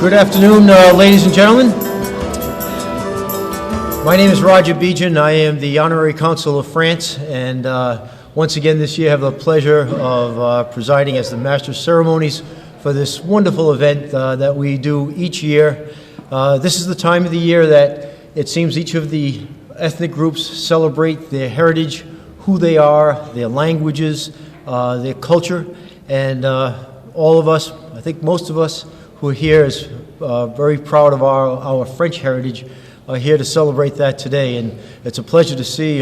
Good afternoon, ladies and gentlemen. My name is Roger Bejan. I am the Honorary Consul of France, and once again this year I have the pleasure of presiding as the Master of Ceremonies for this wonderful event that we do each year. This is the time of the year that it seems each of the ethnic groups celebrate their heritage, who they are, their languages, their culture, and all of us, I think most of us who are here is very proud of our French heritage, are here to celebrate that today, and it's a pleasure to see,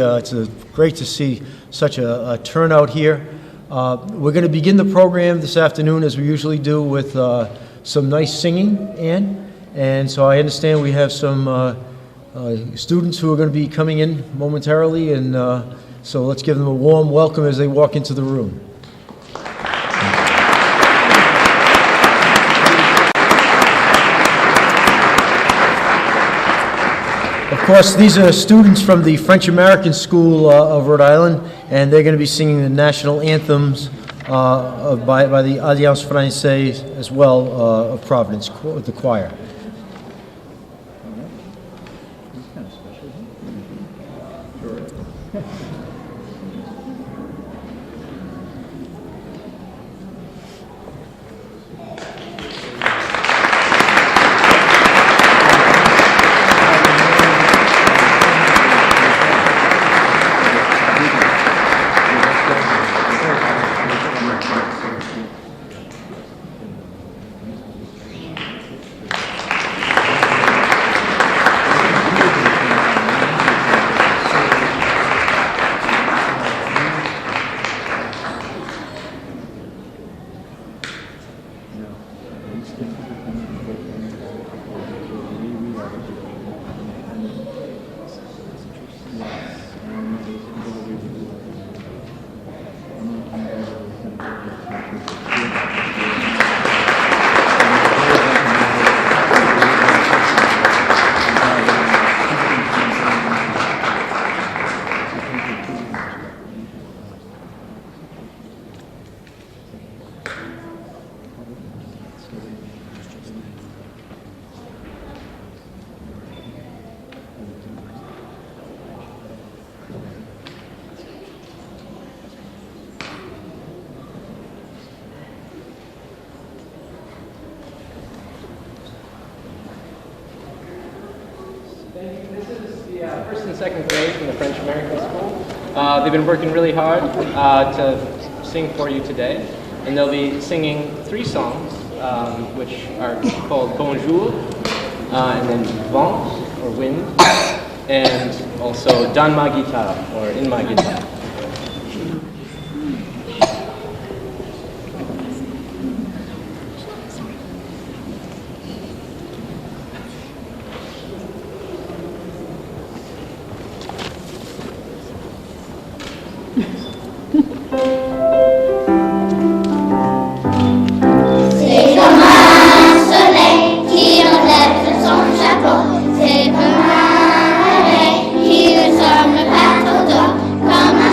great to see such a turnout here. We're going to begin the program this afternoon as we usually do with some nice singing, Anne, and so I understand we have some students who are going to be coming in momentarily, and so let's give them a warm welcome as they walk into the room. Of course, these are students from the French American School of Rhode Island, and they're going to be singing the national anthems by the Alliance Française as well of Providence, the choir. First and second grade from the French American School. They've been working really hard to sing for you today, and they'll be singing 3 songs, which are called Bonjour, and then Vent, or Wind, and also Dans ma guitare, or In my guitar. Comme un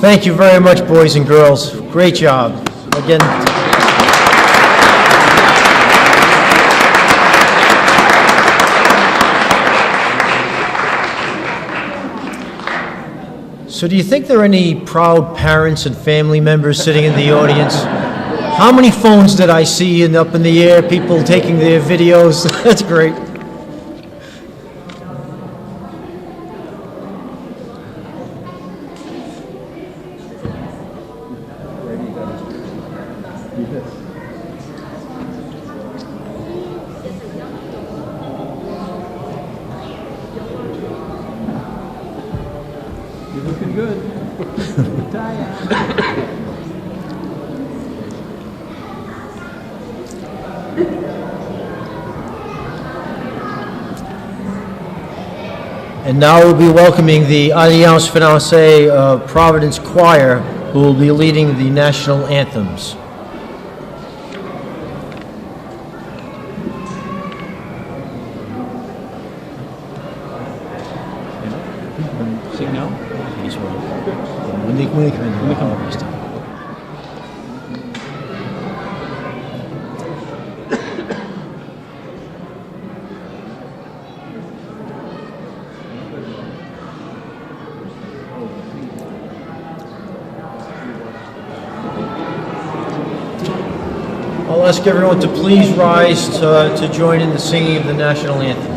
Thank you very much, boys and girls. Great job. Again. So do you think there are any proud parents and family members sitting in the audience? How many phones did I see up in the air, people taking their videos? That's great. You're looking good. And now we'll be welcoming the Alliance Française Providence Choir, who will be leading the national anthems. Sing now? When they come in. I'll ask everyone to please rise to join in the singing of the national anthems.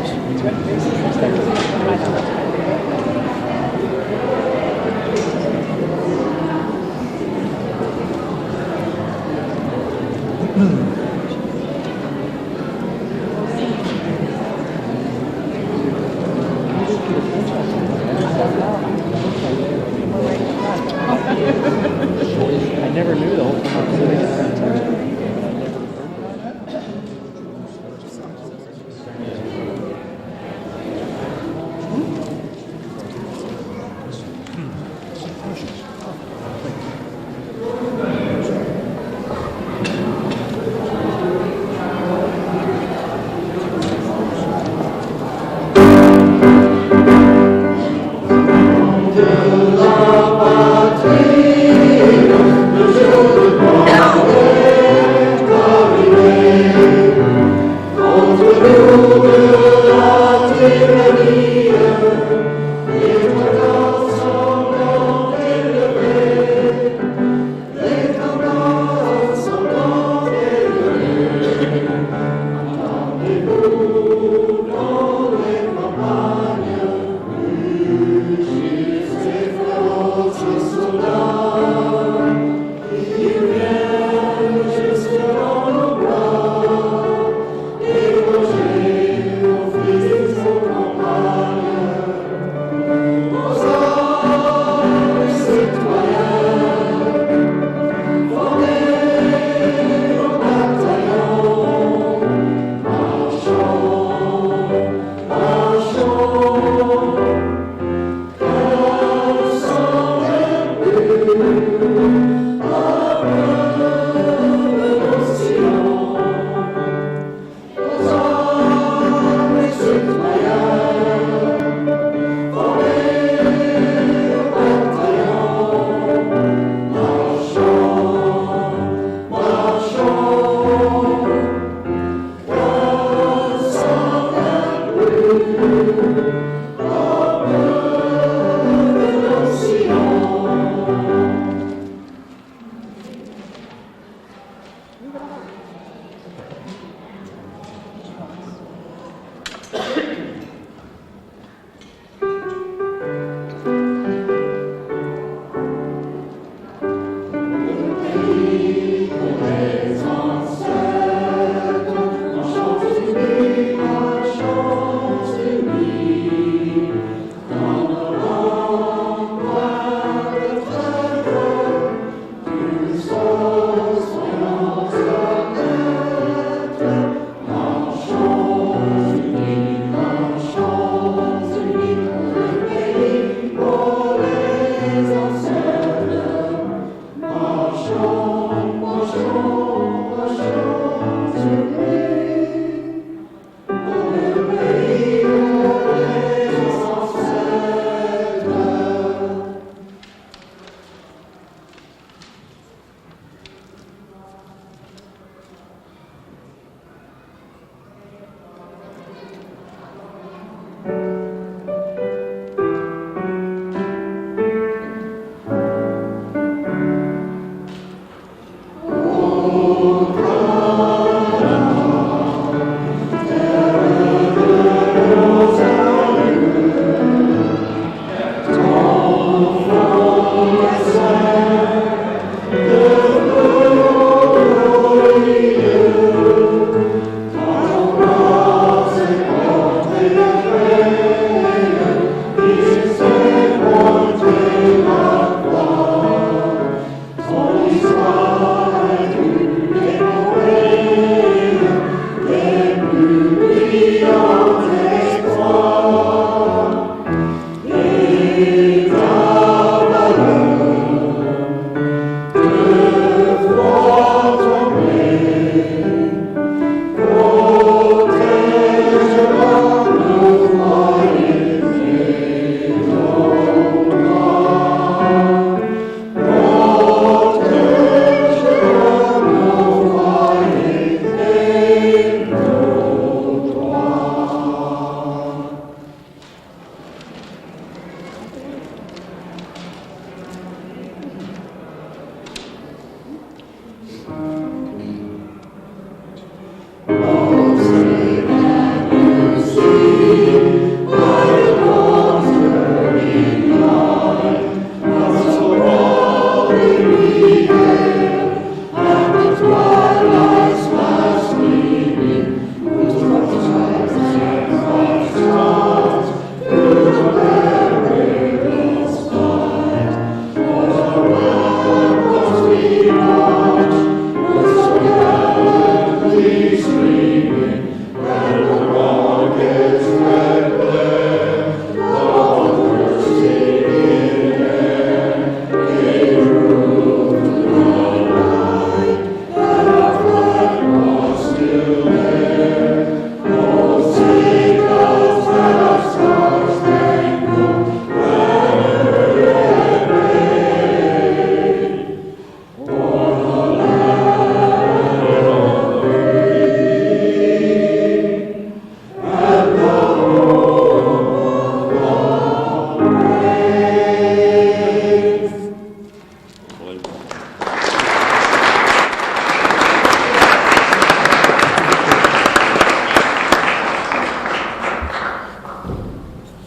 I never knew the whole time I was sitting there.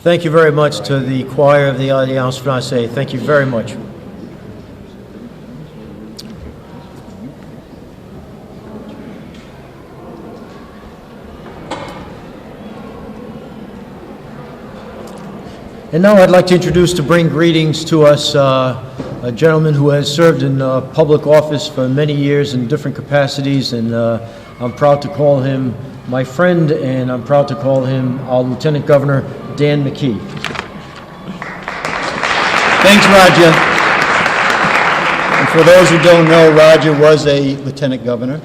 Thank you very much to the choir of the Alliance Française. Thank you very much. And now I'd like to introduce, to bring greetings to us, a gentleman who has served in public office for many years in different capacities, and I'm proud to call him my friend, and I'm proud to call him our Lieutenant Governor, Dan McKee. Thanks, Roger. And for those who don't know, Roger was a Lieutenant Governor,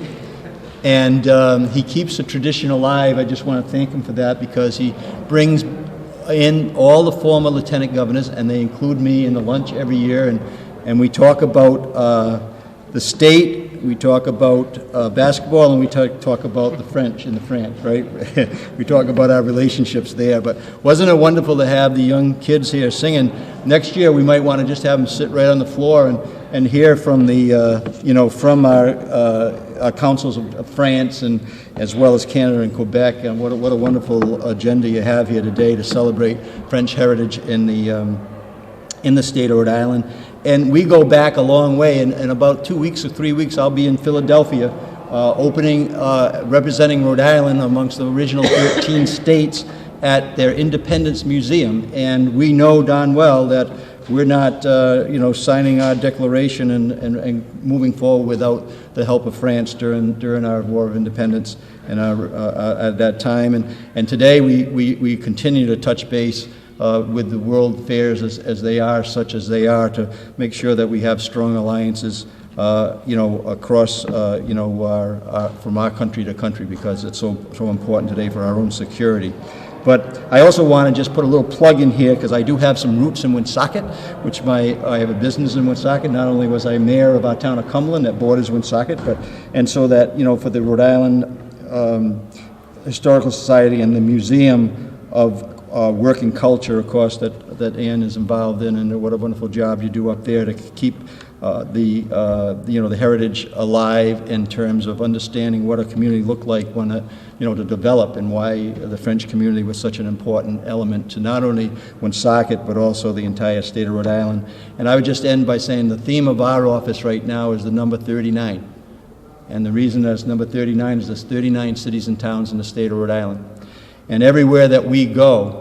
and he keeps the tradition alive. I just want to thank him for that, because he brings in all the former Lieutenant Governors, and they include me in the lunch every year, and we talk about the state, we talk about basketball, and we talk about the French in the France, right? We talk about our relationships there. But wasn't it wonderful to have the young kids here singing? Next year we might want to just have them sit right on the floor and hear from the from our councils of France, and as well as Canada and Quebec. And what a wonderful agenda you have here today to celebrate French heritage in the state of Rhode Island. And we go back a long way. In about 2 weeks or 3 weeks, I'll be in Philadelphia, representing Rhode Island amongst the original 13 states at their Independence Museum. And we know darn well that we're not, signing our declaration and moving forward without the help of France during our War of Independence and at that time. And today we continue to touch base with the world affairs as they are, such as they are, to make sure that we have strong alliances, across, from our country to country, because it's so important today for our own security. But I also want to just put a little plug in here, because I do have some roots in Woonsocket, I have a business in Woonsocket. Not only was I mayor of our town of Cumberland that borders Woonsocket, and so that, for the Rhode Island Historical Society and the Museum of Working Culture, of course, that Ann is involved in, and what a wonderful job you do up there to keep the heritage alive in terms of understanding what a community looked like when to develop, and why the French community was such an important element to not only Woonsocket but also the entire state of Rhode Island. And I would just end by saying the theme of our office right now is the number 39. And the reason that it's number 39 is there's 39 cities and towns in the state of Rhode Island. And everywhere that we go,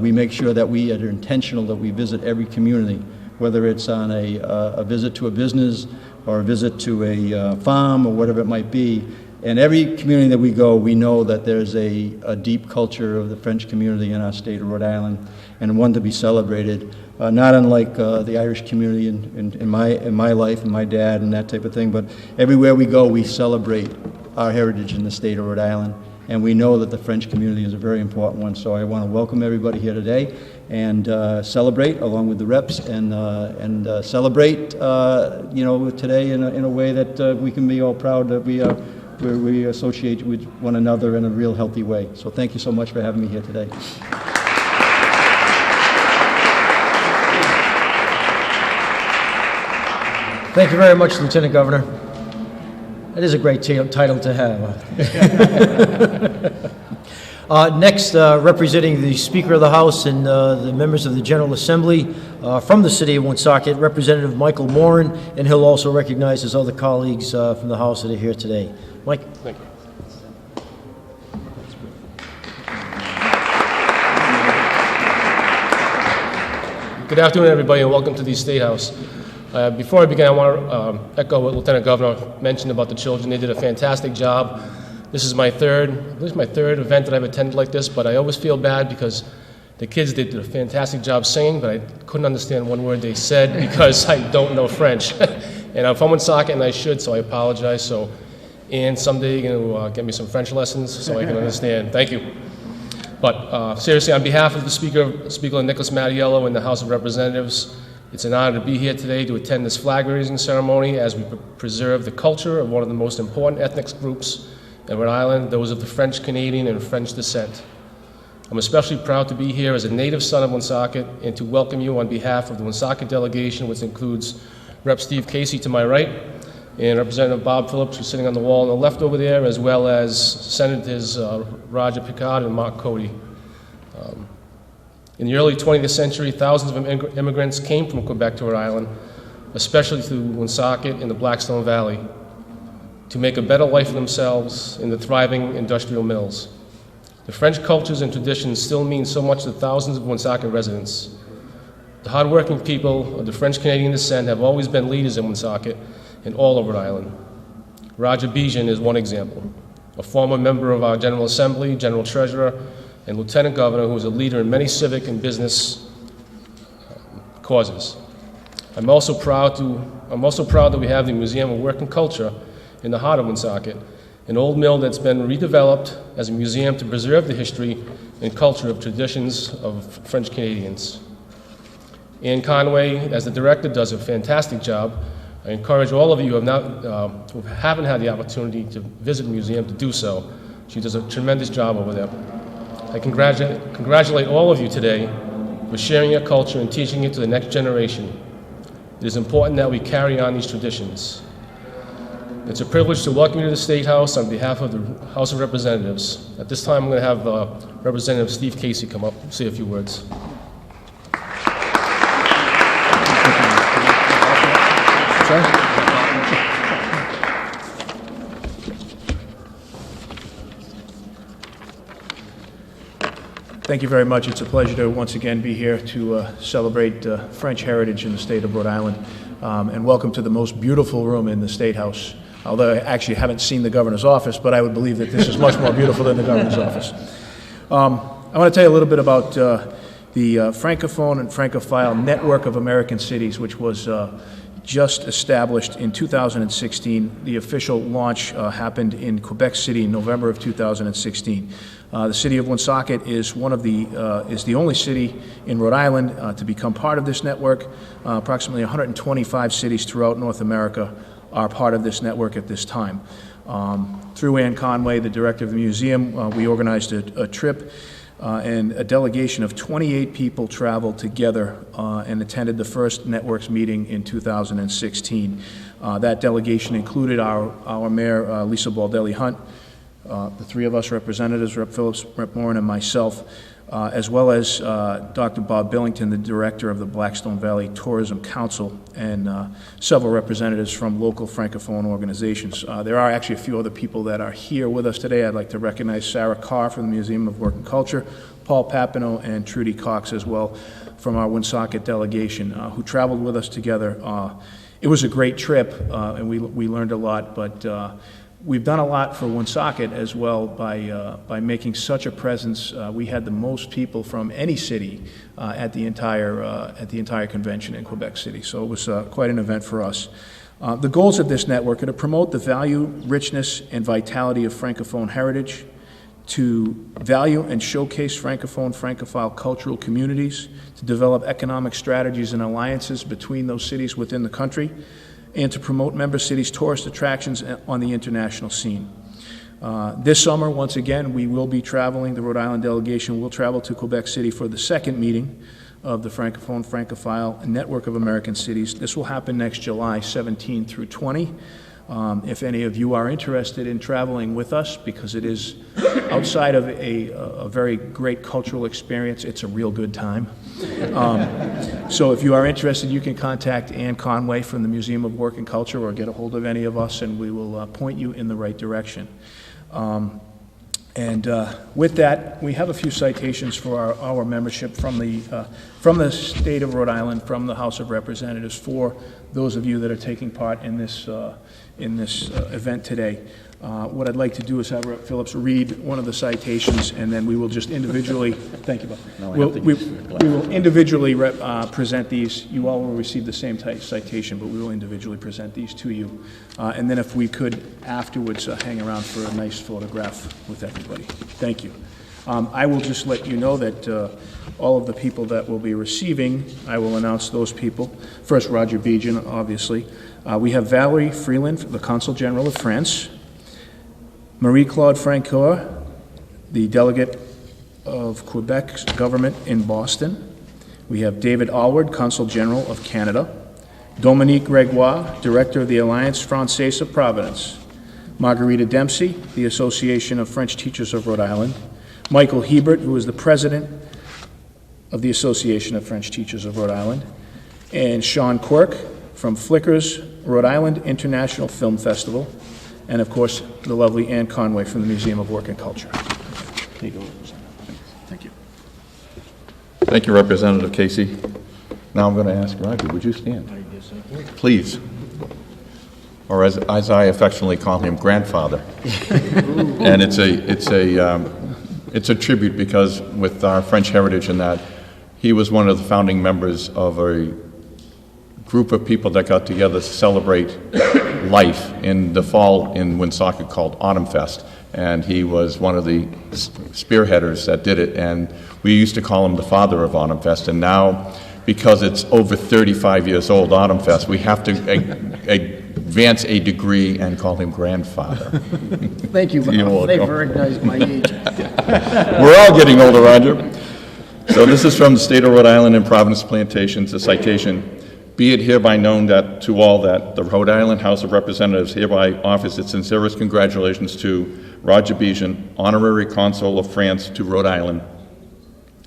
we make sure that we are intentional, that we visit every community, whether it's on a visit to a business or a visit to a farm or whatever it might be. And every community that we go, we know that there's a deep culture of the French community in our state of Rhode Island, and one to be celebrated, not unlike the Irish community in my life, and my dad and that type of thing. But everywhere we go, we celebrate our heritage in the state of Rhode Island. And we know that the French community is a very important one. So I want to welcome everybody here today and celebrate along with the reps, and celebrate, today in a way that we can be all proud that we associate with one another in a real healthy way. So thank you so much for having me here today. Thank you very much, Lieutenant Governor. That is a great title to have. Next, representing the Speaker of the House and the members of the General Assembly from the City of Woonsocket, Representative Michael Moran, and he'll also recognize his other colleagues from the House that are here today. Mike. Thank you. Good afternoon, everybody, and welcome to the State House. Before I begin, I want to echo what Lieutenant Governor mentioned about the children. They did a fantastic job. This is my third event that I've attended like this, but I always feel bad because the kids did a fantastic job singing, but I couldn't understand one word they said because I don't know French. And I'm from Woonsocket, and I should, so I apologize. So, and someday you're going to get me some French lessons so I can understand. Thank you. But seriously, on behalf of the Speaker Nicholas Mattiello and the House of Representatives, it's an honor to be here today to attend this flag-raising ceremony as we preserve the culture of one of the most important ethnic groups in Rhode Island, those of the French Canadian and French descent. I'm especially proud to be here as a native son of Woonsocket and to welcome you on behalf of the Woonsocket delegation, which includes Rep. Steve Casey to my right and Representative Bob Phillips, who's sitting on the wall on the left over there, as well as Senators Roger Picard and Mark Cody. In the early 20th century, thousands of immigrants came from Quebec to Rhode Island, especially to Woonsocket and the Blackstone Valley, to make a better life for themselves in the thriving industrial mills. The French cultures and traditions still mean so much to thousands of Woonsocket residents. The hardworking people of the French-Canadian descent have always been leaders in Woonsocket and all of Rhode Island. Roger Bijan is one example, a former member of our General Assembly, General Treasurer, and Lieutenant Governor who is a leader in many civic and business causes. I'm also proud that we have the Museum of Work and Culture in the heart of Woonsocket, an old mill that's been redeveloped as a museum to preserve the history and culture of traditions of French Canadians. Ann Conway, as the director, does a fantastic job. I encourage all of you who haven't had the opportunity to visit the museum to do so. She does a tremendous job over there. I congratulate all of you today for sharing your culture and teaching it to the next generation. It is important that we carry on these traditions. It's a privilege to welcome you to the State House on behalf of the House of Representatives. At this time, I'm going to have Representative Steve Casey come up and say a few words. Thank you very much. It's a pleasure to once again be here to celebrate French heritage in the state of Rhode Island. And welcome to the most beautiful room in the State House. Although I actually haven't seen the governor's office, but I would believe that this is much more beautiful than the governor's office. I want to tell you a little bit about the Francophone and Francophile Network of American Cities, which was just established in 2016. The official launch happened in Quebec City in November of 2016. The city of Woonsocket is the only city in Rhode Island to become part of this network. Approximately 125 cities throughout North America are part of this network at this time. Through Ann Conway, the director of the museum, we organized a trip and a delegation of 28 people traveled together and attended the first networks meeting in 2016. That delegation included our mayor, Lisa Baldelli-Hunt, the three of us representatives, Rep. Phillips, Rep. Morin, and myself, as well as Dr. Bob Billington, the director of the Blackstone Valley Tourism Council, and several representatives from local Francophone organizations. There are actually a few other people that are here with us today. I'd like to recognize Sarah Carr from the Museum of Work and Culture, Paul Papineau, and Trudy Cox as well from our Woonsocket delegation who traveled with us together. It was a great trip, and we learned a lot, but we've done a lot for Woonsocket as well by making such a presence. We had the most people from any city at the entire convention in Quebec City, so it was quite an event for us. The goals of this network are to promote the value, richness, and vitality of Francophone heritage, to value and showcase Francophone, Francophile cultural communities, to develop economic strategies and alliances between those cities within the country, and to promote member cities' tourist attractions on the international scene. This summer, once again, we will be traveling, the Rhode Island delegation will travel to Quebec City for the second meeting of the Francophone Francophile Network of American Cities. This will happen next July 17 through 20. If any of you are interested in traveling with us, because it is outside of a very great cultural experience, it's a real good time. So if you are interested, you can contact Ann Conway from the Museum of Work and Culture or get a hold of any of us and we will point you in the right direction. With that, we have a few citations for our membership from the state of Rhode Island, from the House of Representatives, for those of you that are taking part in this event today. What I'd like to do is have Rep. Phillips read one of the citations, and then we will just individually, thank you, Bob. We will individually present these. You all will receive the same citation, but we will individually present these to you. And then if we could afterwards hang around for a nice photograph with everybody. Thank you. I will just let you know that all of the people that will be receiving, I will announce those people. First, Roger Bijan, obviously. We have Valerie Freeland, the Consul General of France. Marie-Claude Francoeur, the delegate of Quebec's government in Boston. We have David Alward, Consul General of Canada. Dominique Gregoire, Director of the Alliance Française of Providence. Margarita Dempsey, the Association of French Teachers of Rhode Island. Michael Hebert, who is the President of the Association of French Teachers of Rhode Island, and Sean Quirk from Flicker's Rhode Island International Film Festival, and of course, the lovely Ann Conway from the Museum of Work and Culture. There you go. Thank you. Thank you, Representative Casey. Now I'm going to ask Roger, would you stand? Please. Or as I affectionately call him, grandfather. And it's a tribute because with our French heritage in that, he was one of the founding members of a group of people that got together to celebrate life in the fall in Woonsocket called Autumn Fest. And he was one of the spearheaders that did it. And we used to call him the father of Autumn Fest. And now, because it's over 35 years old, Autumn Fest, we have to advance a degree and call him grandfather. Thank you. You're They welcome. recognize my age. We're all getting older, Roger. So this is from the state of Rhode Island and Providence Plantations, a citation. Be it hereby known that to all that the Rhode Island House of Representatives hereby offers its sincerest congratulations to Roger Bijan, Honorary Consul of France to Rhode Island,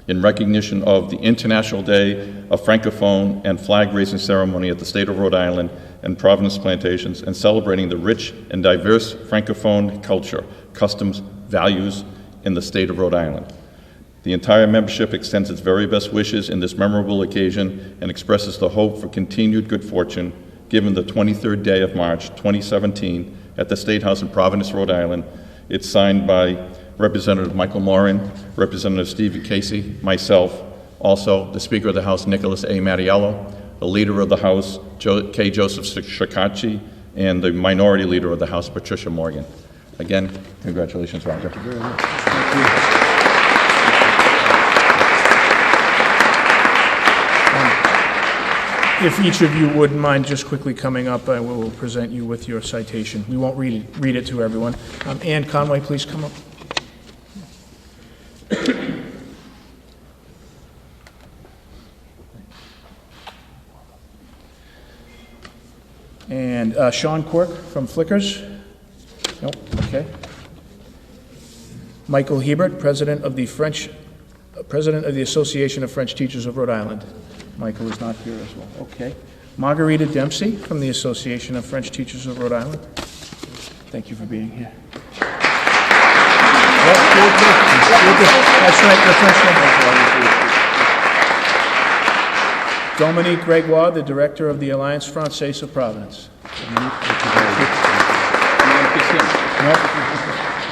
in recognition of the International Day of Francophone and flag-raising ceremony at the state of Rhode Island and Providence Plantations, and celebrating the rich and diverse Francophone culture, customs, values in the state of Rhode Island. The entire membership extends its very best wishes in this memorable occasion and expresses the hope for continued good fortune given the 23rd day of March 2017 at the State House in Providence, Rhode Island. It's signed by Representative Michael Morin, Representative Steve Casey, myself, also the Speaker of the House, Nicholas A. Mattiello, the Leader of the House, K. Joseph Shikachi, and the Minority Leader of the House, Patricia Morgan. Again, congratulations, Roger. Thank you very much. Thank you. If each of you wouldn't mind just quickly coming up, I will present you with your citation. We won't read it to everyone. Ann Conway, please come up. And Sean Quirk from Flickers. Nope, okay. Michael Hebert, President of the Association of French Teachers of Rhode Island. Michael is not here as well. Okay. Margarita Dempsey from the Association of French Teachers of Rhode Island. Thank you for being here. That's right, the French one. Dominique Gregoire, the Director of the Alliance Française of Providence.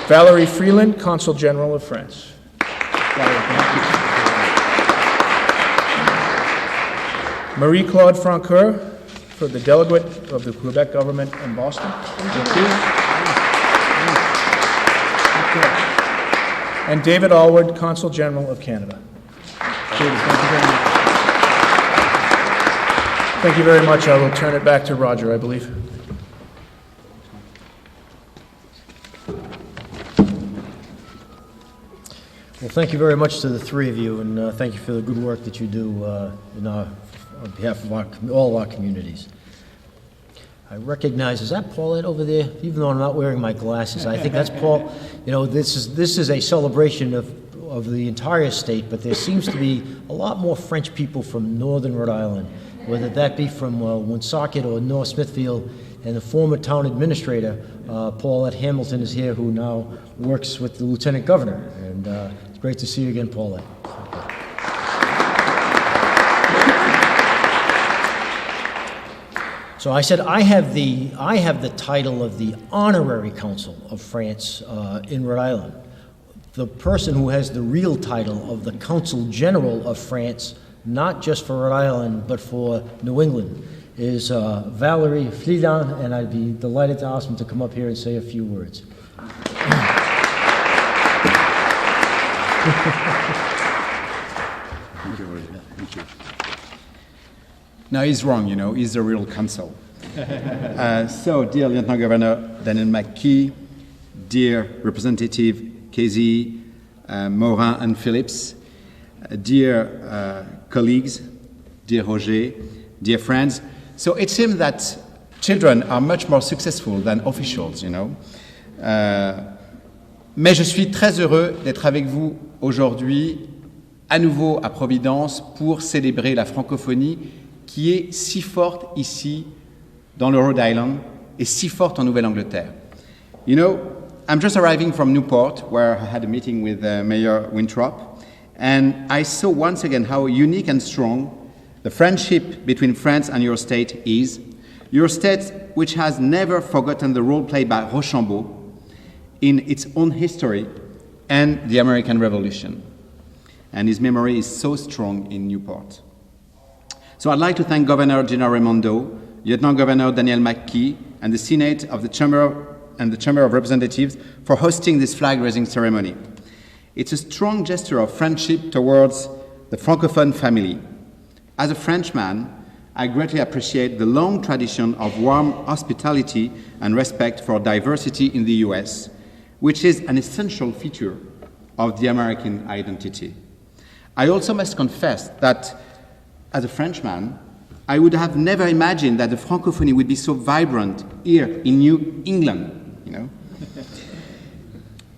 Valerie Freeland, Consul General of France. Marie-Claude Francoeur, for the Delegate of the Quebec Government in Boston. Thank you. And David Allward, Consul General of Canada. David, thank you very much. I will turn it back to Roger, I believe. Well, thank you very much to the three of you, and thank you for the good work that you do on behalf of all of our communities. I recognize, is that Paulette over there? Even though I'm not wearing my glasses, I think that's Paul. You know, this is a celebration of the entire state, but there seems to be a lot more French people from northern Rhode Island, whether that be from Woonsocket or North Smithfield. And the former town administrator, Paulette Hamilton, is here, who now works with the Lieutenant Governor. And it's great to see you again, Paulette. So I said I have the title of the Honorary Consul of France in Rhode Island. The person who has the real title of the Consul General of France, not just for Rhode Island, but for New England, is Valerie Freeland, and I'd be delighted to ask him to come up here and say a few words. No, he's wrong, you know, he's the real consul. So, dear Lieutenant Governor Daniel McKee, dear Representative Casey, Morin and Phillips, dear colleagues, dear Roger, dear friends. So it seems that children are much more successful than officials, you know. Mais je suis très heureux d'être avec vous aujourd'hui à nouveau à Providence pour célébrer la francophonie qui est si forte ici dans le Rhode Island et si forte en Nouvelle-Angleterre. You know, I'm just arriving from Newport where I had a meeting with Mayor Winthrop, and I saw once again how unique and strong the friendship between France and your state is. Your state which has never forgotten the role played by Rochambeau in its own history and the American Revolution. And his memory is so strong in Newport. So I'd like to thank Governor Gina Raimondo, Lieutenant Governor Daniel McKee, and the Senate of the Chamber and the Chamber of Representatives for hosting this flag-raising ceremony. It's a strong gesture of friendship towards the Francophone family. As a Frenchman, I greatly appreciate the long tradition of warm hospitality and respect for diversity in the US, which is an essential feature of the American identity. I also must confess that, as a Frenchman, I would have never imagined that the Francophonie would be so vibrant here in New England, you know.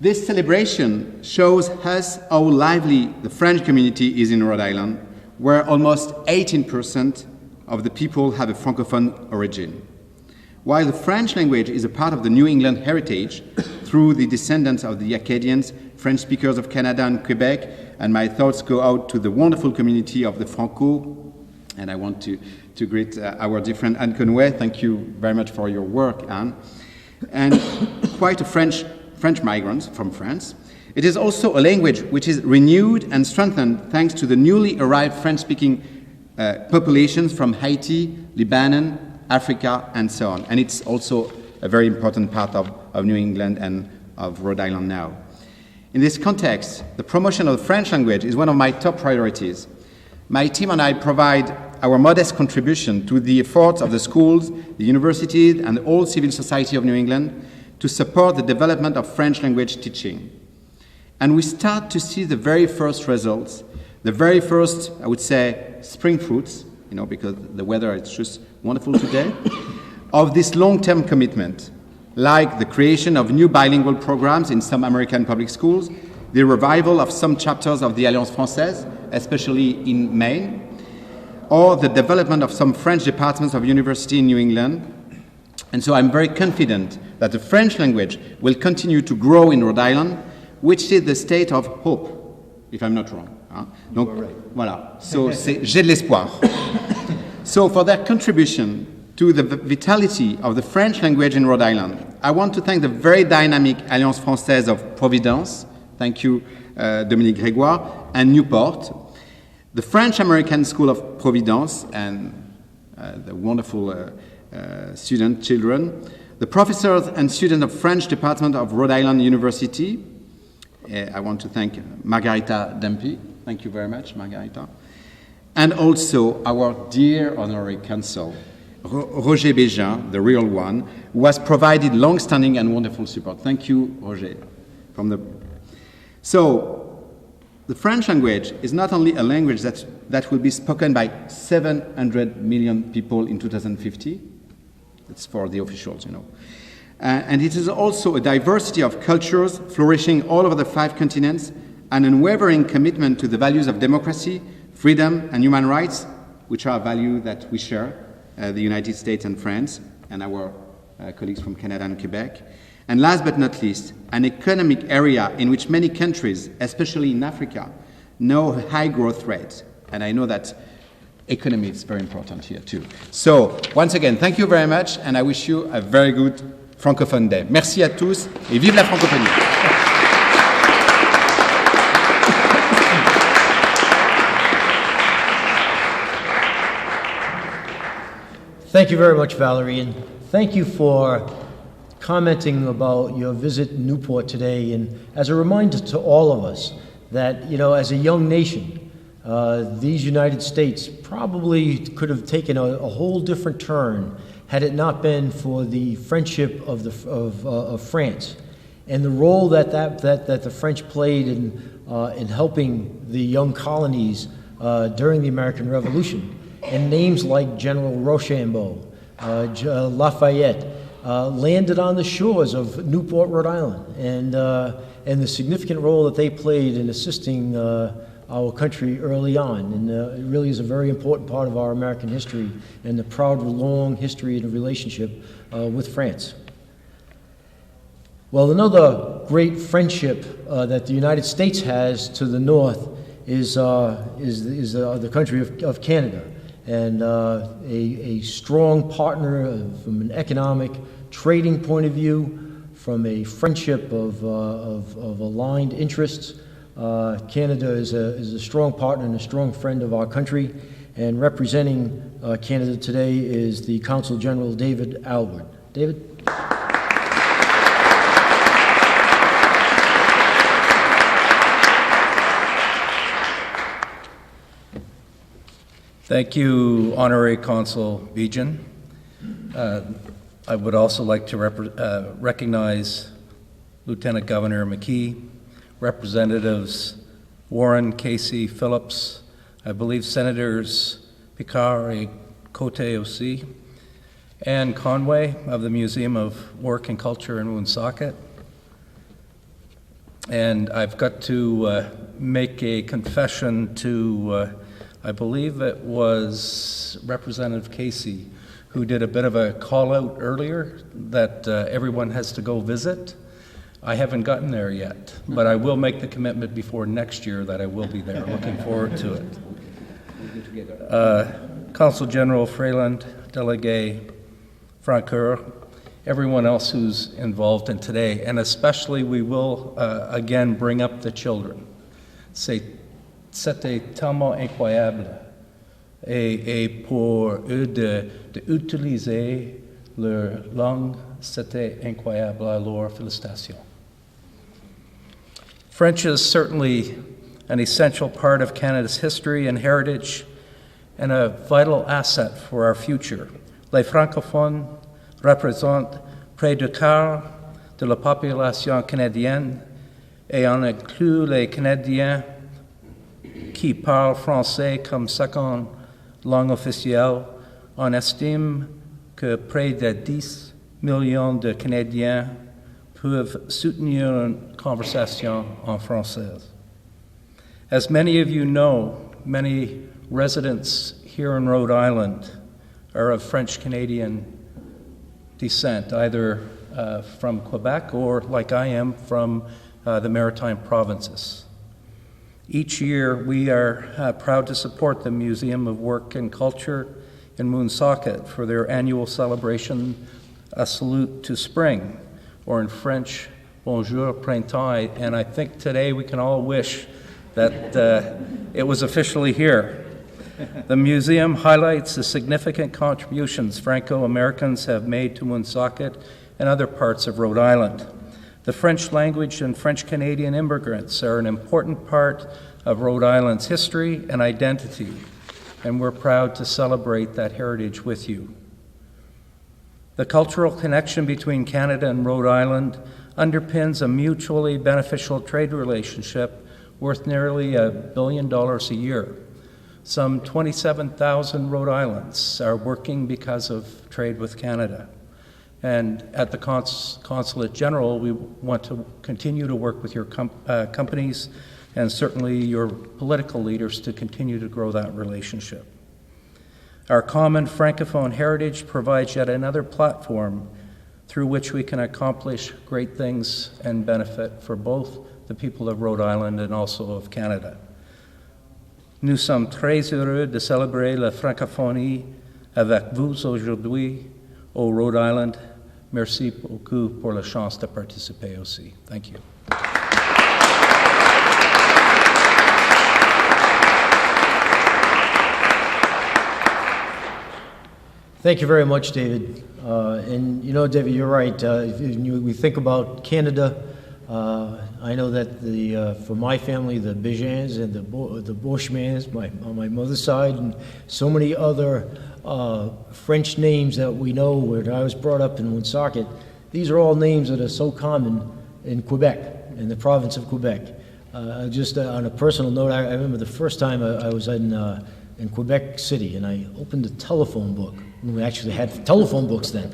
This celebration shows us how lively the French community is in Rhode Island, where almost 18% of the people have a Francophone origin. While the French language is a part of the New England heritage through the descendants of the Acadians, French speakers of Canada and Quebec, and my thoughts go out to the wonderful community of the Franco, and I want to greet our dear friend Anne Conway. Thank you very much for your work, Anne. And quite a French migrant from France. It is also a language which is renewed and strengthened thanks to the newly arrived French-speaking populations from Haiti, Lebanon, Africa, and so on. And it's also a very important part of New England and of Rhode Island now. In this context, the promotion of the French language is one of my top priorities. My team and I provide our modest contribution to the efforts of the schools, the universities, and all civil society of New England to support the development of French language teaching. And we start to see the very first results, the very first, I would say, spring fruits, you know, because the weather is just wonderful today, of this long-term commitment, like the creation of new bilingual programs in some American public schools, the revival of some chapters of the Alliance Française, especially in Maine, or the development of some French departments of university in New England. And so I'm very confident that the French language will continue to grow in Rhode Island, which is the state of hope, if I'm not wrong. Donc, voilà. So, j'ai de l'espoir. So, for their contribution to the vitality of the French language in Rhode Island, I want to thank the very dynamic Alliance Française of Providence, thank you, Dominique Grégoire, and Newport, the French-American School of Providence, and the wonderful children, the professors and students of French Department of Rhode Island University. I want to thank Margarita Dempsey. Thank you very much, Margarita. And also our dear Honorary Consul, Roger Bégin, the real one, who has provided long-standing and wonderful support. Thank you, Roger. So, the French language is not only a language that will be spoken by 700 million people in 2050. It's for the officials, you know. And it is also a diversity of cultures flourishing all over the 5 continents, an unwavering commitment to the values of democracy, freedom, and human rights, which are a value that we share, the United States and France, and our colleagues from Canada and Quebec. And last but not least, an economic area in which many countries, especially in Africa, know a high growth rate. And I know that economy is very important here too. So, once again, thank you very much, and I wish you a very good Francophone Day. Merci à tous, et vive la francophonie! Thank you very much, Valerie, and thank you for commenting about your visit in Newport today, and as a reminder to all of us that, you know, as a young nation, these United States probably could have taken a whole different turn had it not been for the friendship of France and the role that the French played in helping the young colonies during the American Revolution. And names like General Rochambeau, Lafayette, landed on the shores of Newport, Rhode Island, and the significant role that they played in assisting our country early on, and it really is a very important part of our American history and the proud, long history and relationship with France. Well, another great friendship that the United States has to the north is the country of Canada, and a strong partner from an economic, trading point of view, from a friendship of aligned interests. Canada is a strong partner and a strong friend of our country, and representing Canada today is the Consul General David Albert. David? Thank you, Honorary Consul Bijan. I would also like to recognize Lieutenant Governor McKee, Representatives Warren, Casey, Phillips, I believe Senators Picard and Cote aussi, and Conway of the Museum of Work and Culture in Woonsocket. And I've got to make a confession to, I believe it was Representative Casey, who did a bit of a call out earlier that everyone has to go visit. I haven't gotten there yet, but I will make the commitment before next year that I will be there. Looking forward to it. Consul General Freeland, Delegate Francoeur, everyone else who's involved in today, and especially we will again bring up the children. C'était tellement incroyable et pour eux d'utiliser leur langue, c'était incroyable. Alors, félicitations. French is certainly an essential part of Canada's history and heritage and a vital asset for our future. Les francophones représentent près du quart de la population canadienne et on inclut les Canadiens qui parlent français comme seconde langue officielle. On estime que près de 10 millions de Canadiens peuvent soutenir une conversation en français. As many of you know, many residents here in Rhode Island are of French-Canadian descent, either from Quebec or, like I am, from the Maritime Provinces. Each year, we are proud to support the Museum of Work and Culture in Woonsocket for their annual celebration, A Salute to Spring, or in French, Bonjour Printemps, and I think today we can all wish that it was officially here. The museum highlights the significant contributions Franco-Americans have made to Woonsocket and other parts of Rhode Island. The French language and French-Canadian immigrants are an important part of Rhode Island's history and identity, and we're proud to celebrate that heritage with you. The cultural connection between Canada and Rhode Island underpins a mutually beneficial trade relationship worth nearly $1 billion a year. Some 27,000 Rhode Islanders are working because of trade with Canada. And at the Consulate General, we want to continue to work with your companies and certainly your political leaders to continue to grow that relationship. Our common Francophone heritage provides yet another platform through which we can accomplish great things and benefit for both the people of Rhode Island and also of Canada. Nous sommes très heureux de célébrer la francophonie avec vous aujourd'hui au Rhode Island. Merci beaucoup pour la chance de participer aussi. Thank you. Thank you very much, David. And you know, David, you're right. If we think about Canada, I know that for my family, the Bijans and the Boschmans, on my mother's side, and so many other French names that we know where I was brought up in Woonsocket, these are all names that are so common in Quebec, in the province of Quebec. Just on a personal note, I remember the first time I was in Quebec City, and I opened a telephone book. We actually had telephone books then.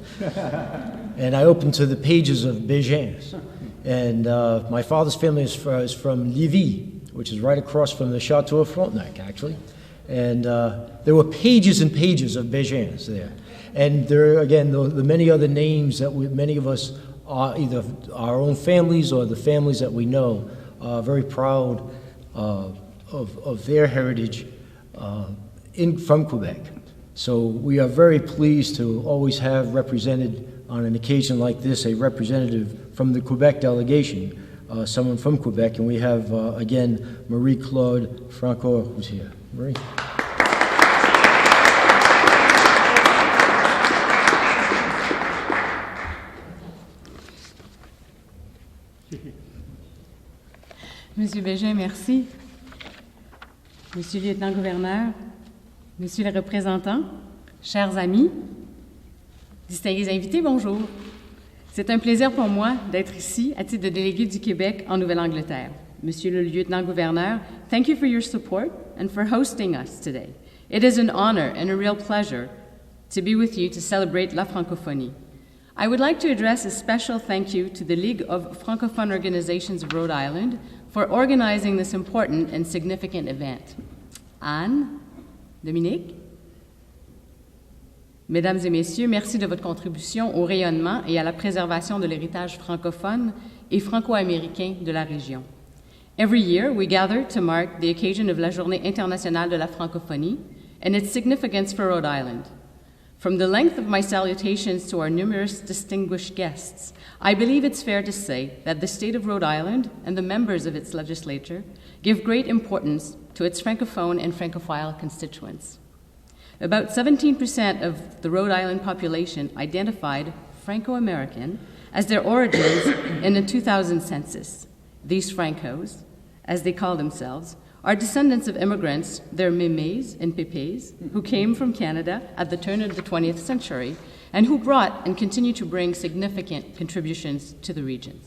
And I opened to the pages of Bijans. And my father's family is from Lévis, which is right across from the Chateau of Frontenac, actually. And there were pages and pages of Bégins there. And there, again, the many other names that many of us, either our own families or the families that we know, are very proud of their heritage from Quebec. So we are very pleased to always have represented on an occasion like this a representative from the Quebec delegation, someone from Quebec, and we have, again, Marie-Claude Franco, who's here. Marie. Monsieur Bégin, merci. Monsieur le lieutenant-gouverneur, Monsieur le représentant, chers amis, distingués invités, bonjour. C'est un plaisir pour moi d'être ici à titre de délégué du Québec en Nouvelle-Angleterre. Monsieur le lieutenant-gouverneur, thank you for your support and for hosting us today. It is an honor and a real pleasure to be with you to celebrate La Francophonie. I would like to address a special thank you to the League of Francophone Organizations of Rhode Island for organizing this important and significant event. Anne, Dominique, Mesdames et Messieurs, merci de votre contribution au rayonnement et à la préservation de l'héritage francophone et franco-américain de la région. Every year, we gather to mark the occasion of la Journée internationale de la francophonie and its significance for Rhode Island. From the length of my salutations to our numerous distinguished guests, I believe it's fair to say that the state of Rhode Island and the members of its legislature give great importance to its Francophone and Francophile constituents. About 17% of the Rhode Island population identified Franco-American as their origins in the 2000 census. These Francos, as they call themselves, are descendants of immigrants, their mémés and pépés, who came from Canada at the turn of the 20th century and who brought and continue to bring significant contributions to the region.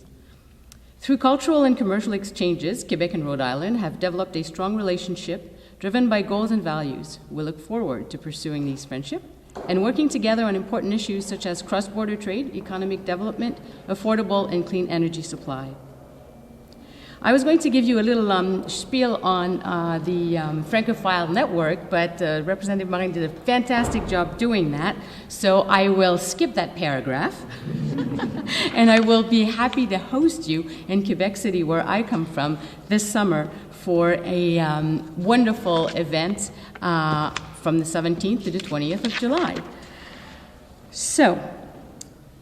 Through cultural and commercial exchanges, Quebec and Rhode Island have developed a strong relationship driven by goals and values. We look forward to pursuing these friendships and working together on important issues such as cross-border trade, economic development, affordable and clean energy supply. I was going to give you a little spiel on the Francophile network, but Representative Morin did a fantastic job doing that, so I will skip that paragraph. And I will be happy to host you in Quebec City, where I come from, this summer for a wonderful event from the 17th to the 20th of July. So,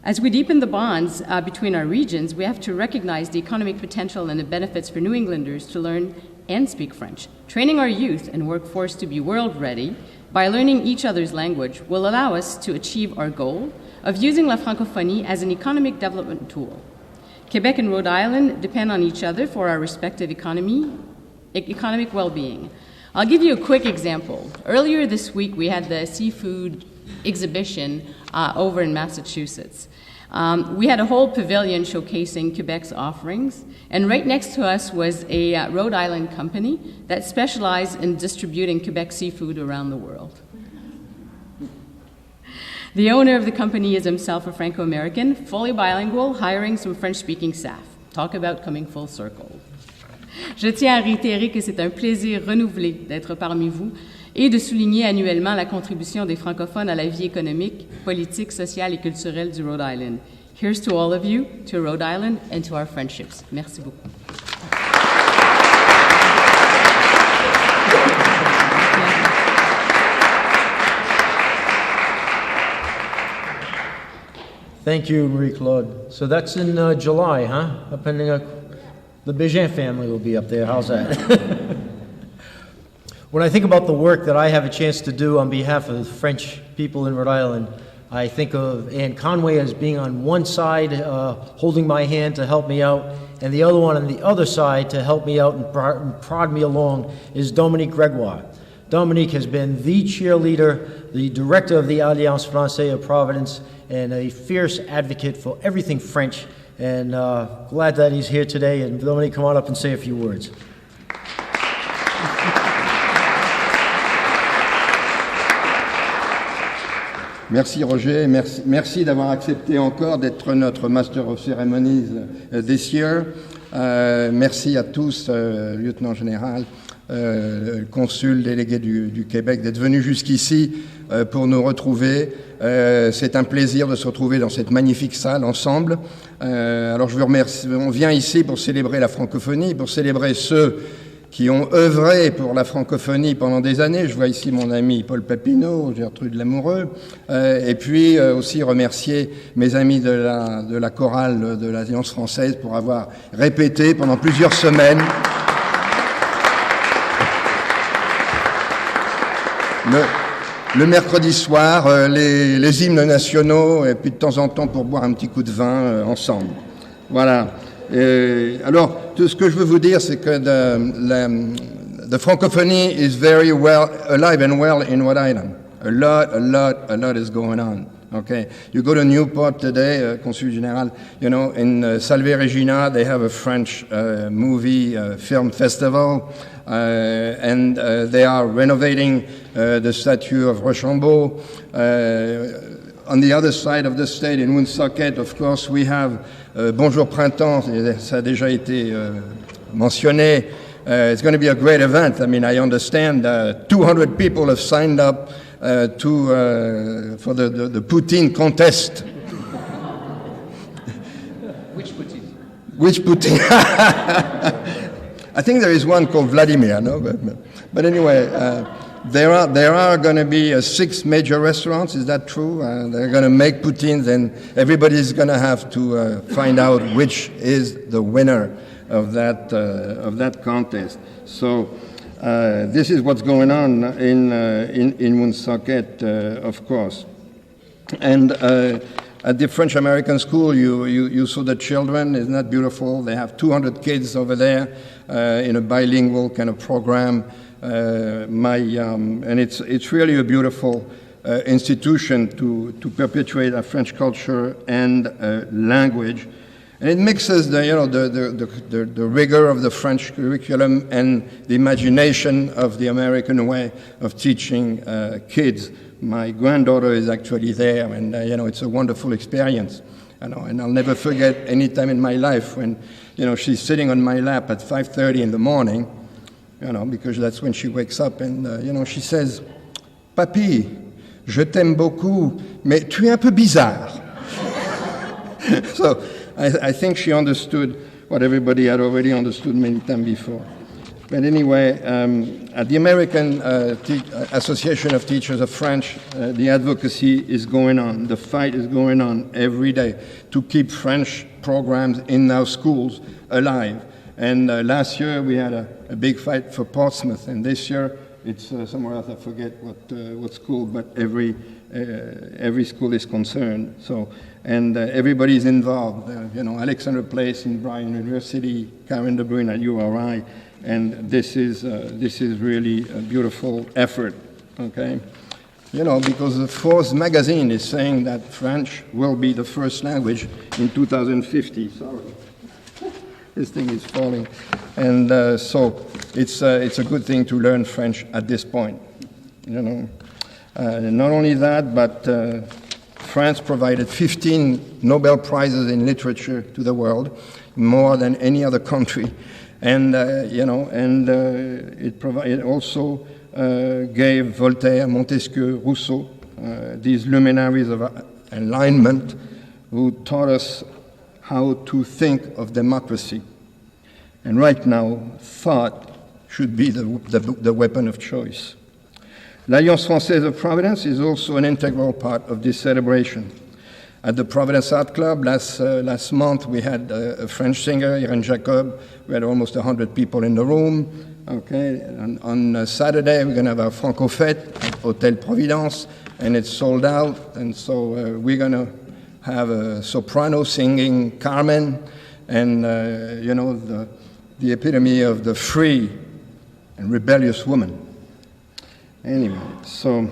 as we deepen the bonds between our regions, we have to recognize the economic potential and the benefits for New Englanders to learn and speak French. Training our youth and workforce to be world-ready by learning each other's language will allow us to achieve our goal of using La Francophonie as an economic development tool. Quebec and Rhode Island depend on each other for our respective economic well-being. I'll give you a quick example. Earlier this week, we had the seafood exhibition over in Massachusetts. We had a whole pavilion showcasing Quebec's offerings, and right next to us was a Rhode Island company that specialized in distributing Quebec seafood around the world. The owner of the company is himself a Franco-American, fully bilingual, hiring some French-speaking staff. Talk about coming full circle. Je tiens à réitérer que c'est un plaisir renouvelé d'être parmi vous et de souligner annuellement la contribution des francophones à la vie économique, politique, sociale et culturelle du Rhode Island. Here's to all of you, to Rhode Island, and to our friendships. Merci beaucoup. Thank you, Marie-Claude. So that's in July, huh? The Bégin family will be up there. How's that? When I think about the work that I have a chance to do on behalf of the French people in Rhode Island, I think of Anne Conway as being on one side, holding my hand to help me out, and the other one on the other side to help me out and prod me along is Dominique Gregoire. Dominique has been the cheerleader, the director of the Alliance Française of Providence, and a fierce advocate for everything French. And glad that he's here today. And Dominique, come on up and say a few words. Merci Roger, merci d'avoir accepté encore d'être notre Master of Ceremonies this year. Merci à tous, lieutenant général, consul, délégué du Québec, d'être venu jusqu'ici pour nous retrouver. C'est un plaisir de se retrouver dans cette magnifique salle ensemble. Alors je vous remercie. On vient ici pour célébrer la francophonie, pour célébrer ceux qui ont œuvré pour la francophonie pendant des années. Je vois ici mon ami Paul Papineau, Gertrude Lamoureux, et puis aussi remercier mes amis de la chorale de l'Alliance française pour avoir répété pendant plusieurs semaines le mercredi soir les hymnes nationaux, et puis de temps en temps pour boire un petit coup de vin ensemble. Voilà. Alors, tout ce que je veux vous dire, c'est que the francophonie is very well alive and well in Rhode Island. A lot is going on. Okay, you go to Newport today, Consul Général. You know, in Salve Regina, they have a French movie film festival, and they are renovating the statue of Rochambeau. On the other side of the state, in Woonsocket, of course, we have Bonjour Printemps. Ça a déjà été mentionné. It's going to be a great event. I mean, I understand 200 people have signed up for the poutine contest. Which Putin? Which Putin? I think there is one called Vladimir, no? But anyway, there are going to be 6 major restaurants. Is that true? They're going to make poutines, and everybody's going to have to find out which is the winner of that contest. So this is what's going on in Woonsocket, of course. And at the French American School, you saw the children. Isn't that beautiful? They have 200 kids over there in a bilingual kind of program. And it's really a beautiful institution to perpetuate our French culture and language. And it mixes the rigor of the French curriculum and the imagination of the American way of teaching kids. My granddaughter is actually there, and it's a wonderful experience. And I'll never forget any time in my life when she's sitting on my lap at 5:30 in the morning, because that's when she wakes up, and she says, "Papi, je t'aime beaucoup, mais tu es un peu bizarre." So I think she understood what everybody had already understood many times before. But anyway, at the American Association of Teachers of French, the advocacy is going on. The fight is going on every day to keep French programs in our schools alive. And last year we had a big fight for Portsmouth, and this year it's somewhere else. I forget what school, but every school is concerned. So, and everybody is involved. Alexander Place in Bryan University, Karen De Bruyne at URI, and this is really a beautiful effort. Okay, because the Forbes magazine is saying that French will be the first language in 2050. Sorry. This thing is falling. And so it's a good thing to learn French at this point. Not only that, but France provided 15 Nobel Prizes in literature to the world, more than any other country. And, it also gave Voltaire, Montesquieu, Rousseau, these luminaries of enlightenment who taught us how to think of democracy. And right now, thought should be the weapon of choice. L'Alliance Française of Providence is also an integral part of this celebration. At the Providence Art Club last month, we had a French singer, Irene Jacob. We had almost 100 people in the room. Okay, and on Saturday, we're going to have our Francofête at Hôtel Providence, and it's sold out. And so we're going to have a soprano singing Carmen, and the epitome of the free and rebellious woman. Anyway, so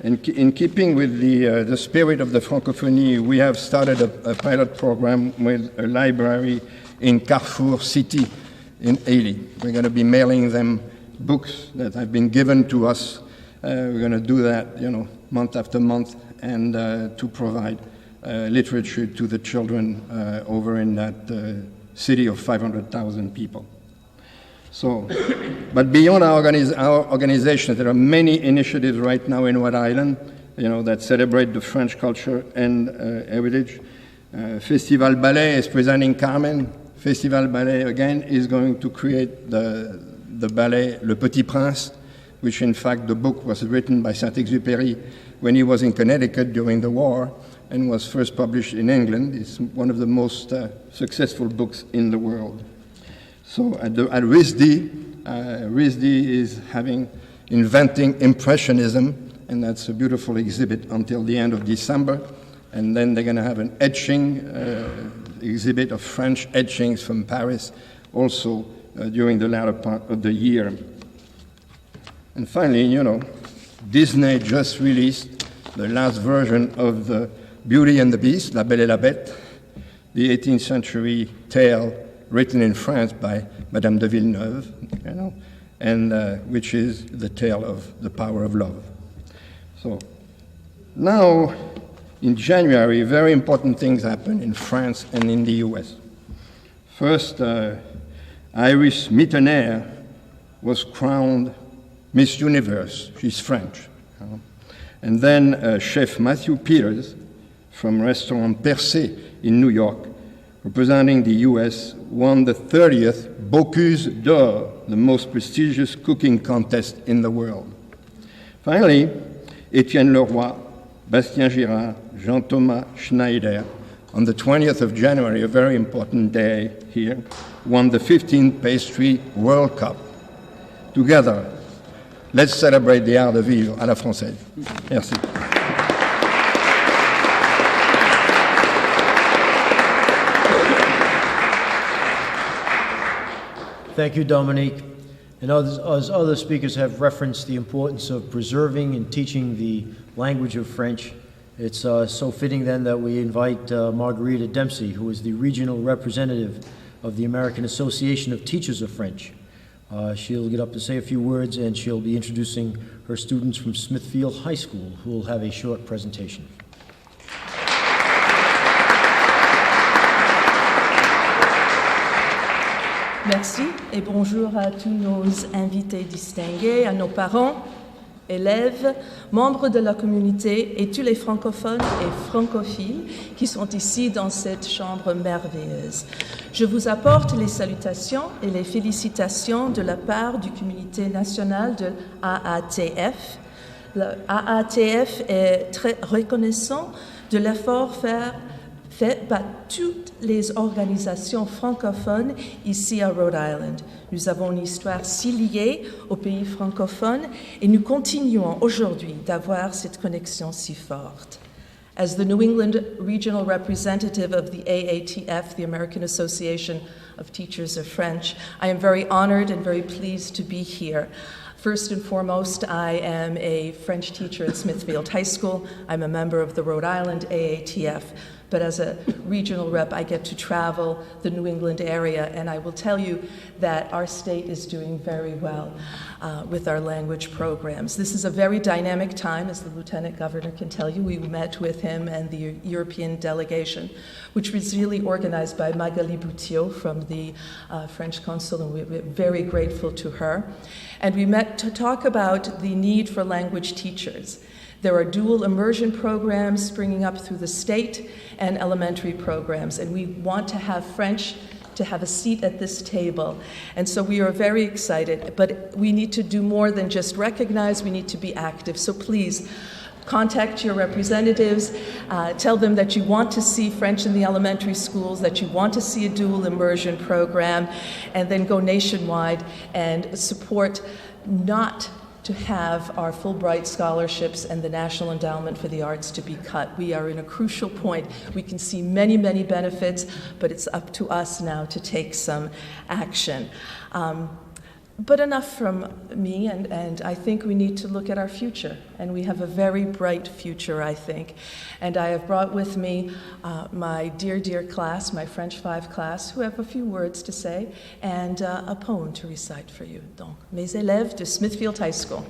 in keeping with the spirit of the Francophonie, we have started a pilot program with a library in Carrefour City in Haiti. We're going to be mailing them books that have been given to us. We're going to do that, month after month, and to provide literature to the children over in that city of 500,000 people. So, but beyond our organization, there are many initiatives right now in Rhode Island, that celebrate the French culture and heritage. Festival Ballet is presenting Carmen. Festival Ballet, again, is going to create the ballet Le Petit Prince, which in fact the book was written by Saint-Exupéry when he was in Connecticut during the war and was first published in England. It's one of the most successful books in the world. So at RISD, RISD is inventing Impressionism, and that's a beautiful exhibit until the end of December. And then they're going to have an etching exhibit of French etchings from Paris also during the latter part of the year. And finally, Disney just released the last version of the Beauty and the Beast, La Belle et la Bête, the 18th century tale written in France by Madame de Villeneuve, and which is the tale of the power of love. So now, in January, very important things happened in France and in the US. First, Iris Mittenaire was crowned Miss Universe. She's French. And then Chef Matthew Peters from restaurant Percé in New York, representing the US, won the 30th Bocuse d'Or, the most prestigious cooking contest in the world. Finally, Étienne Leroy, Bastien Girard, Jean-Thomas Schneider, on the 20th of January, a very important day here, won the 15th Pastry World Cup. Together, let's celebrate the art de vivre à la française. Merci. Thank you, Dominique. And as other speakers have referenced the importance of preserving and teaching the language of French, it's so fitting then that we invite Margarita Dempsey, who is the regional representative of the American Association of Teachers of French. She'll get up to say a few words, and she'll be introducing her students from Smithfield High School, who will have a short presentation. Merci et bonjour à tous nos invités distingués, à nos parents, élèves, membres de la communauté et tous les francophones et francophiles qui sont ici dans cette chambre merveilleuse. Je vous apporte les salutations et les félicitations de la part du comité national de AATF. Le AATF est très reconnaissant de l'effort fait par toutes les organisations francophones ici à Rhode Island. Nous avons une histoire si liée au pays francophone et nous continuons aujourd'hui d'avoir cette connexion si forte. As the New England regional representative of the AATF, the American Association of Teachers of French, I am very honored and very pleased to be here. First and foremost, I am a French teacher at Smithfield High School. I'm a member of the Rhode Island AATF. But as a regional rep, I get to travel the New England area, and I will tell you that our state is doing very well with our language programs. This is a very dynamic time, as the Lieutenant Governor can tell you. We met with him and the European delegation, which was really organized by Magali Boutiot from the French Consul, and we're very grateful to her. And we met to talk about the need for language teachers. There are dual immersion programs springing up through the state and elementary programs, and we want to have French to have a seat at this table. And so we are very excited, but we need to do more than just recognize, we need to be active. So please, contact your representatives, tell them that you want to see French in the elementary schools, that you want to see a dual immersion program, and then go nationwide and support not to have our Fulbright scholarships and the National Endowment for the Arts to be cut. We are in a crucial point. We can see many, many benefits, but it's up to us now to take some action. But enough from me, and I think we need to look at our future, and we have a very bright future, I think. And I have brought with me my dear, dear class, my French 5 class, who have a few words to say, and a poem to recite for you. Donc, mes élèves de Smithfield High School.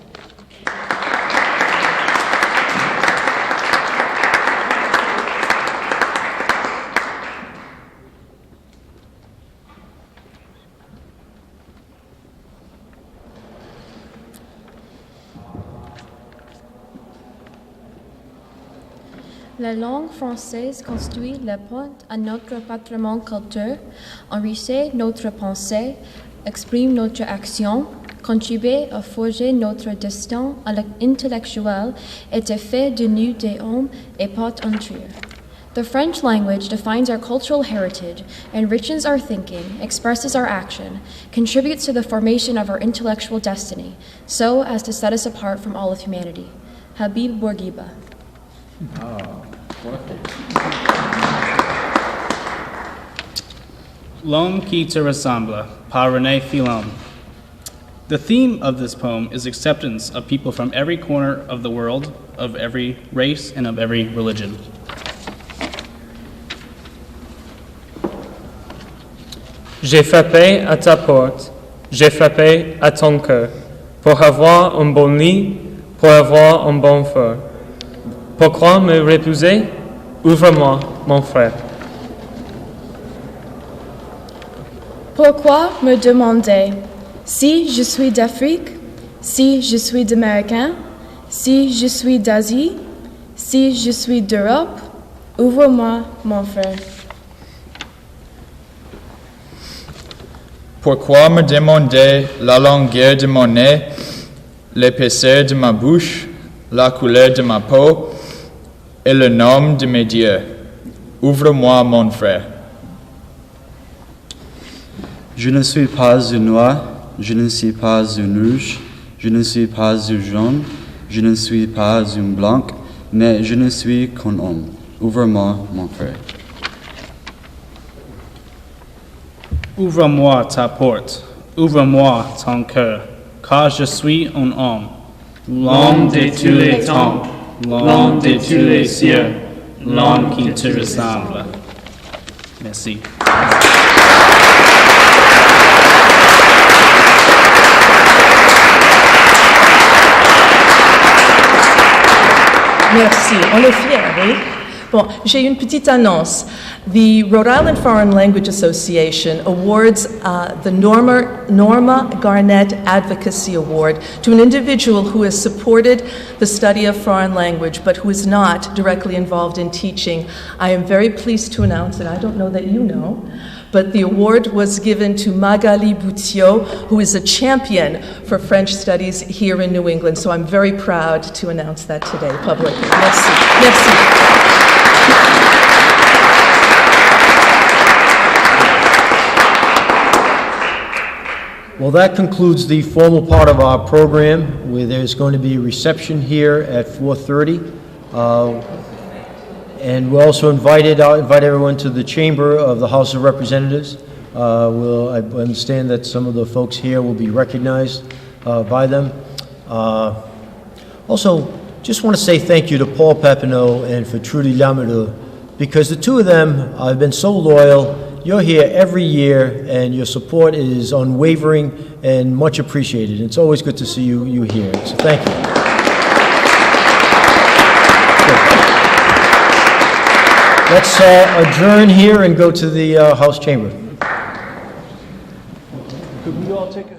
La langue française constitue la pointe à notre patrimoine culturel, enrichit notre pensée, exprime notre action, contribue à forger notre destin intellectuel et à faire de nous des hommes et pas entiers. The French language defines our cultural heritage, enriches our thinking, expresses our action, contributes to the formation of our intellectual destiny, so as to set us apart from all of humanity. Habib Bourguiba. L'homme qui te ressemble, par René Filon. The theme of this poem is acceptance of people from every corner of the world, of every race, and of every religion. J'ai frappé à ta porte, j'ai frappé à ton cœur, pour avoir un bon lit, pour avoir un bon feu. Pourquoi me refuser? Ouvre-moi, mon frère. Pourquoi me demander si je suis d'Afrique, si je suis d'Américain, si je suis d'Asie, si je suis d'Europe? Ouvre-moi, mon frère. Pourquoi me demander la longueur de mon nez, l'épaisseur de ma bouche, la couleur de ma peau et le nom de mes dieux? Ouvre-moi, mon frère. Je ne suis pas un noir, je ne suis pas un rouge, je ne suis pas un jaune, je ne suis pas un blanc, mais je ne suis qu'un homme. Ouvre-moi, mon frère. Ouvre-moi ta porte, ouvre-moi ton cœur, car je suis un homme. L'homme de tous les temps, l'homme de tous les cieux, l'homme qui te ressemble. Merci. Merci, on est fiers, oui? Bon, j'ai une petite annonce. The Rhode Island Foreign Language Association awards the Norma Garnett Advocacy Award to an individual who has supported the study of foreign language but who is not directly involved in teaching. I am very pleased to announce, and I don't know that you know, but the award was given to Magali Boutiot, who is a champion for French studies here in New England. So I'm very proud to announce that today publicly. Merci. Merci. Well, that concludes the formal part of our program, where there's going to be a reception here at 4:30. And we're also I'll invite everyone to the chamber of the House of Representatives. I understand that some of the folks here will be recognized by them. Also, just want to say thank you to Paul Papineau and for Trudy Lamadou, because the two of them have been so loyal. You're here every year, and your support is unwavering and much appreciated. It's always good to see you here, so thank you. Let's adjourn here and go to the House chamber. Could we all take a...